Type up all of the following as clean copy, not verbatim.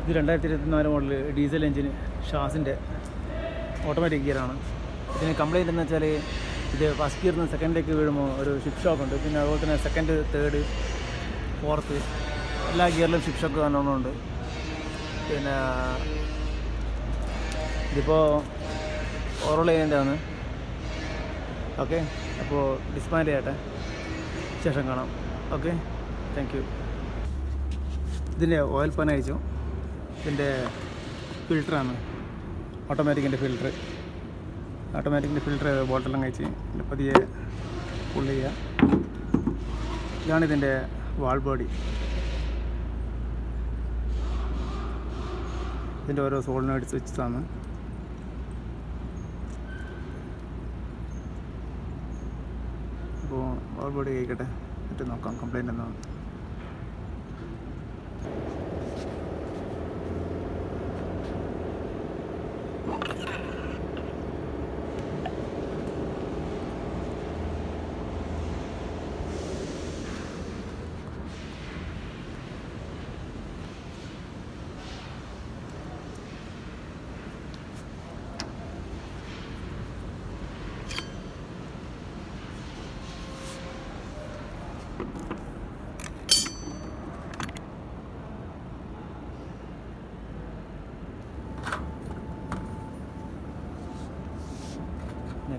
ഇത് 2024 model diesel എഞ്ചിന് ഷാസിൻ്റെ automatic ഗിയറാണ്. ഇതിന് complaint എന്ന് വെച്ചാൽ ഇത് ഫസ്റ്റ് ഗിയറിൽ നിന്ന് സെക്കൻഡിലേക്ക് വീഴുമ്പോൾ ഒരു ഷിപ്പ് ഷോക്ക് ഉണ്ട്. പിന്നെ അതുപോലെ തന്നെ സെക്കൻഡ്, തേർഡ്, ഫോർത്ത് എല്ലാ ഗിയറിലും ഷിപ്പ് ഷോക്ക് കാണുന്നുണ്ട്. പിന്നെ ഇതിപ്പോൾ ഓവറോൾ ചെയ്യേണ്ടതാണ്. ഓക്കെ, അപ്പോൾ ഡിസ്മാൻഡ് ചെയ്യട്ടെ, ശേഷം കാണാം. Okay, thank you. ഇതിൻ്റെ ഓയിൽ പാൻ അയച്ചു. ഇതിൻ്റെ ഫിൽറ്ററാണ്, ഓട്ടോമാറ്റിക്കിൻ്റെ ഫിൽറ്റർ. ഓട്ടോമാറ്റിക്കിൻ്റെ ഫിൽറ്റർ ബോട്ടെല്ലാം കഴിച്ച് ഇതിൻ്റെ പതിയെ പുള്ളി ചെയ്യുക. ഇതാണ് ഇതിൻ്റെ വാൾ ബോഡി. ഇതിൻ്റെ ഓരോ സോളിനോയിഡ് സ്വിച്ചസാണ്. അപ്പോൾ വാൾ ബോഡി കഴിക്കട്ടെ, എന്നിട്ട് നോക്കാം കംപ്ലയിൻ്റ് എന്താണ്.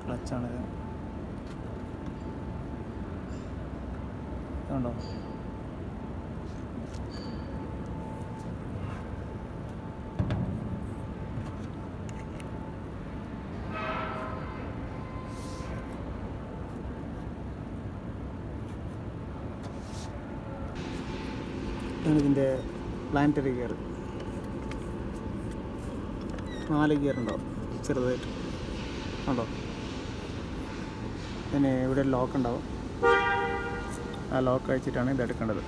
ക്ലച്ചാണിത്, കണ്ടോ? ഇതിൻ്റെ പ്ലാനറ്ററി ഗിയർ 4 ഗിയർ ഉണ്ടാവും ചെറുതായിട്ട്, ഉണ്ടോ? പിന്നെ ഇവിടെ ലോക്ക് ഉണ്ടാവും. ആ ലോക്ക് അയച്ചിട്ടാണ് ഇത് എടുക്കേണ്ടത്.